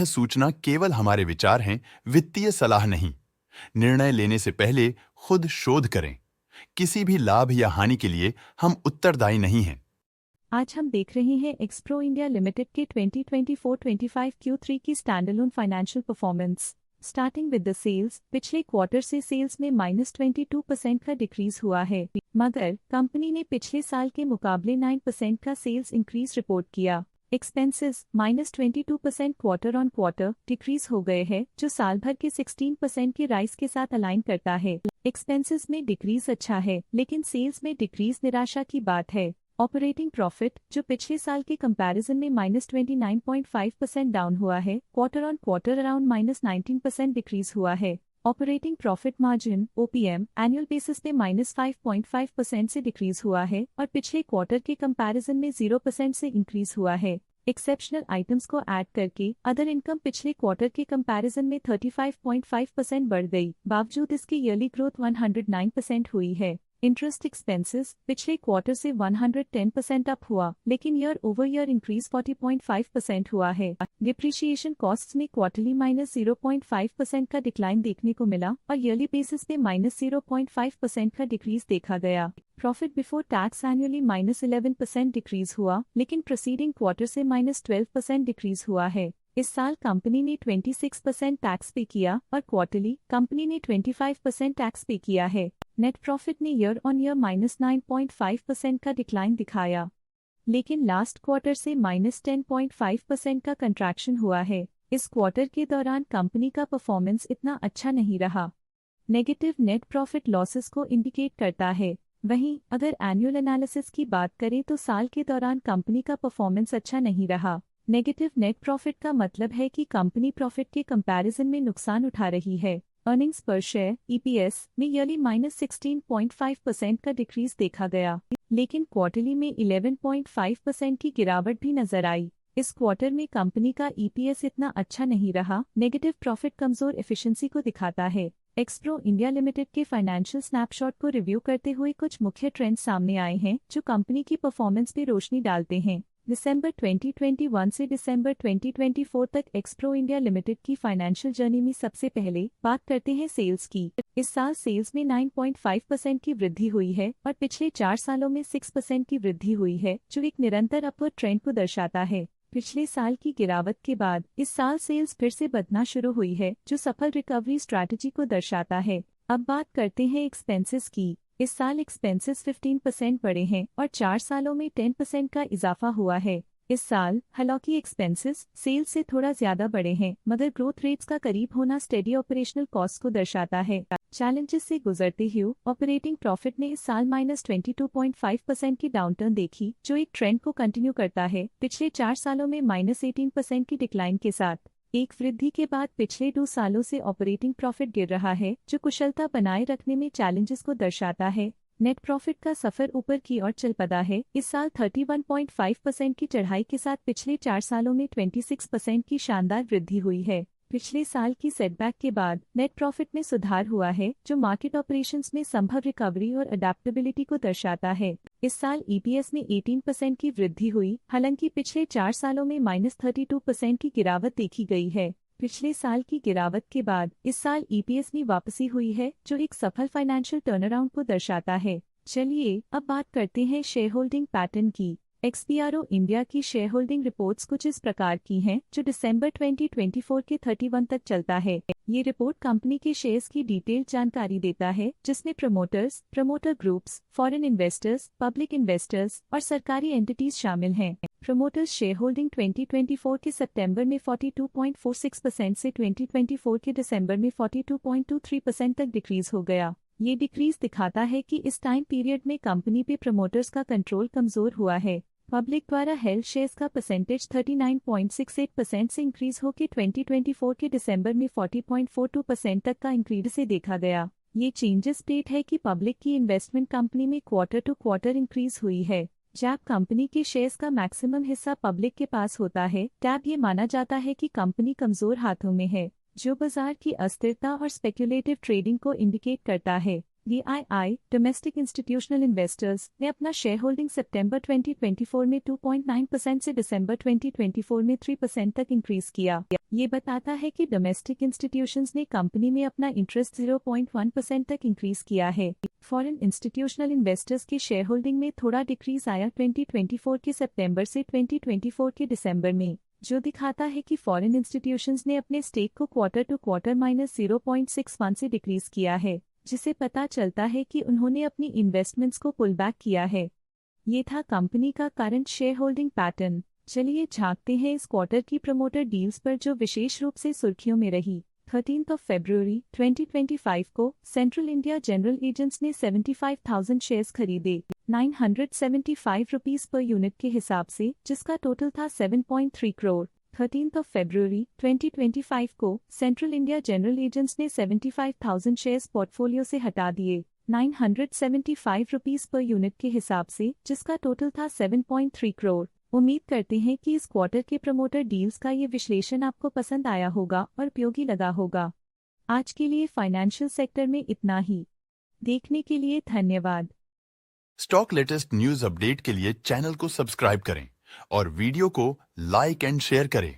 सूचना केवल हमारे विचार हैं, वित्तीय सलाह नहीं। निर्णय लेने से पहले खुद शोध करें। किसी भी लाभ या हानि के लिए हम उत्तरदायी नहीं हैं। आज हम देख रहे हैं एक्सप्रो इंडिया लिमिटेड के 2024-25 Q3 की standalone financial performance. Starting with the sales, पिछले क्वार्टर से सेल्स में -22% का डिक्रीज हुआ है, मगर कंपनी ने पिछले साल के मुकाबले 9% का सेल्स इंक्रीज रिपोर्ट किया। Expenses -22% quarter on quarter decrease हो गए हैं, जो साल भर के 16% के राइज के साथ अलाइन करता है। एक्सपेंसेस में डिक्रीज अच्छा है, लेकिन सेल्स में डिक्रीज निराशा की बात है। ऑपरेटिंग प्रॉफिट, जो पिछले साल के कंपैरिजन में -29.5% डाउन हुआ है, quarter on quarter around -19% decrease हुआ है। Operating profit margin OPM annual basis पे -5.5% से डिक्रीज हुआ है और पिछले क्वार्टर के कंपैरिजन में 0% से इंक्रीज हुआ है। एक्सेप्शनल आइटम्स को ऐड करके अदर इनकम पिछले क्वार्टर के कंपैरिजन में 35.5% बढ़ गई, बावजूद इसकी ईयरली ग्रोथ 109% हुई है। इंटरेस्ट एक्सपेंसेस पिछले क्वार्टर से 110% अप हुआ, लेकिन ईयर ओवर ईयर इंक्रीज 40.5% हुआ है। डिप्रिशिएशन कॉस्ट्स में क्वार्टरली -0.5% का डिक्लाइन देखने को मिला और ईयरली बेसिस पे -0.5% का डिक्रीज देखा गया। Profit before tax annually -11% decrease हुआ, लेकिन प्रीसीडिंग क्वार्टर से -12% डिक्रीज हुआ है। इस साल कंपनी ने 26% टैक्स पे किया और क्वार्टरली कंपनी ने 25% टैक्स पे किया है। नेट प्रॉफिट ने ईयर ऑन ईयर -9.5% का डिक्लाइन दिखाया, लेकिन लास्ट क्वार्टर से -10.5% का कंट्रैक्शन हुआ है। इस क्वार्टर के दौरान कंपनी का परफॉर्मेंस इतना अच्छा नहीं रहा। नेगेटिव नेट प्रॉफिट लॉसेस को इंडिकेट करता है। वहीं अगर एनुअल एनालिसिस की बात करें तो साल के दौरान कंपनी का परफॉर्मेंस अच्छा नहीं रहा। नेगेटिव नेट प्रॉफिट का मतलब है कि कंपनी प्रॉफिट के कंपैरिजन में नुकसान उठा रही है। अर्निंग्स पर शेयर EPS में ईयरली -16.5% का डिक्रीज देखा गया, लेकिन क्वार्टरली में 11.5% की गिरावट भी नजर आई। इस क्वार्टर में कंपनी का EPS इतना अच्छा नहीं रहा। नेगेटिव प्रॉफिट कमजोर एफिशिएंसी को दिखाता है। एक्सप्रो इंडिया लिमिटेड के फाइनेंशियल स्नैपशॉट को रिव्यू करते हुए कुछ मुख्य ट्रेंड्स सामने आए हैं, जो कंपनी की परफॉर्मेंस पे रोशनी डालते हैं। दिसंबर 2021 से दिसंबर 2024 तक एक्सप्रो इंडिया लिमिटेड की फाइनेंशियल जर्नी में सबसे पहले बात करते हैं सेल्स की। इस साल सेल्स में 9.5% की वृद्धि हुई है और पिछले 4 सालों में 6% की वृद्धि हुई है, जो एक निरंतर अपवर्ड ट्रेंड को दर्शाता है। पिछले साल की गिरावट के बाद इस साल सेल्स फिर से बढ़ना शुरू हुई है, जो सफल रिकवरी स्ट्रैटेजी को दर्शाता है। अब बात करते हैं एक्सपेंसेस की। इस साल एक्सपेंसेस 15% बढ़े हैं और 4 सालों में 10% का इजाफा हुआ है। इस साल हालांकि एक्सपेंसेस सेल्स से थोड़ा ज्यादा बढ़े हैं, मगर ग्रोथ रेट्स का करीब होना स्टेडी ऑपरेशनल कॉस्ट को दर्शाता है। चैलेंजेस से गुजरते हुए ऑपरेटिंग प्रॉफिट ने इस साल -22.5% की डाउनटर्न देखी, जो एक ट्रेंड को कंटिन्यू करता है। पिछले 4 सालों में -18% की डिक्लाइन के साथ एक वृद्धि के बाद पिछले 2 सालों से ऑपरेटिंग प्रॉफिट गिर रहा है, जो कुशलता बनाए रखने में चैलेंजेस को दर्शाता है। नेट प्रॉफिट का सफर ऊपर की ओर चल पड़ा है। इस साल 31.5% की चढ़ाई के साथ पिछले 4 सालों में 26% की शानदार वृद्धि हुई है। पिछले साल की सेटबैक के बाद नेट प्रॉफिट में सुधार हुआ है, जो मार्केट ऑपरेशंस में संभव रिकवरी और अडेप्टेबिलिटी को दर्शाता है। इस साल EPS में 18% की वृद्धि हुई, हालांकि पिछले 4 सालों में -32% की गिरावट देखी गई है। पिछले साल की गिरावट के बाद इस साल EPS में वापसी हुई है, जो एक सफल फाइनेंशियल टर्नअराउंड को दर्शाता है। चलिए अब बात करते हैं शेयर होल्डिंग पैटर्न की। XBRO इंडिया की शेयर होल्डिंग रिपोर्ट्स कुछ इस प्रकार की हैं, जो दिसंबर 2024 के 31 तक चलता है। ये रिपोर्ट कंपनी के शेयर्स की डिटेल्ड जानकारी देता है, जिसमें promoters, promoter groups, foreign investors, public investors और सरकारी एंटिटीज शामिल हैं। प्रमोटर्स शेयर होल्डिंग 2024 के सितंबर में 42.46% से 2024 के दिसंबर में 42.23% तक डिक्रीज हो गया। ये डिक्रीज दिखाता है कि इस टाइम पीरियड में कंपनी पे प्रमोटर्स का कंट्रोल कमजोर हुआ है। पब्लिक द्वारा हेल्ड शेयर्स का परसेंटेज 39.68% से इंक्रीज होकर 2024 के दिसंबर में 40.42% तक का इंक्रीज से देखा गया। ये चेंजेस स्टेट है कि पब्लिक की इन्वेस्टमेंट कंपनी में क्वार्टर टू क्वार्टर इंक्रीज हुई है। जब कंपनी के शेयर्स का मैक्सिमम हिस्सा पब्लिक के पास होता है, तब ये माना जाता है कि कंपनी कमजोर हाथों में है, जो बाजार की अस्थिरता और स्पेक्युलेटिव ट्रेडिंग को इंडिकेट करता है। DII डोमेस्टिक इंस्टीट्यूशनल इन्वेस्टर्स ने अपना शेयर होल्डिंग सितंबर 2024 में 2.9% से दिसंबर 2024 में 3% तक इंक्रीज किया। ये बताता है कि डोमेस्टिक इंस्टीट्यूशंस ने कंपनी में अपना इंटरेस्ट 0.1% तक इंक्रीज किया है। फॉरेन इंस्टीट्यूशनल इन्वेस्टर्स के शेयर होल्डिंग में थोड़ा डिक्रीज आया 2024 के सितंबर से 2024 के दिसंबर में, जो दिखाता है कि फॉरेन इंस्टीट्यूशंस ने अपने स्टेक को क्वार्टर टू क्वार्टर -0.61 से डिक्रीज किया है, जिसे पता चलता है कि उन्होंने अपनी इन्वेस्टमेंट्स को पुल बैक किया है। ये था कंपनी का करंट शेयर होल्डिंग पैटर्न। चलिए झांकते हैं इस क्वार्टर की प्रमोटर डील्स पर जो विशेष रूप से सुर्खियों में रही। 13 फरवरी 2025 को सेंट्रल इंडिया जनरल एजेंट्स ने 75,000 शेयर्स खरीदे 975 रुपीस पर यूनिट के हिसाब से, जिसका टोटल था 7.3 करोड़। 13 फरवरी 2025 को सेंट्रल इंडिया जनरल एजेंट्स ने 75,000 शेयर्स पोर्टफोलियो से हटा दिए 975 रुपीस पर यूनिट के हिसाब से, जिसका टोटल था 7.3 करोड़। उम्मीद करते हैं कि इस क्वार्टर के प्रमोटर डील्स का ये विश्लेषण आपको पसंद आया होगा और उपयोगी लगा होगा। आज के लिए फाइनेंशियल सेक्टर में इतना ही। देखने के लिए धन्यवाद। स्टॉक लेटेस्ट न्यूज अपडेट के लिए चैनल को सब्सक्राइब करें और वीडियो को लाइक एंड शेयर करें।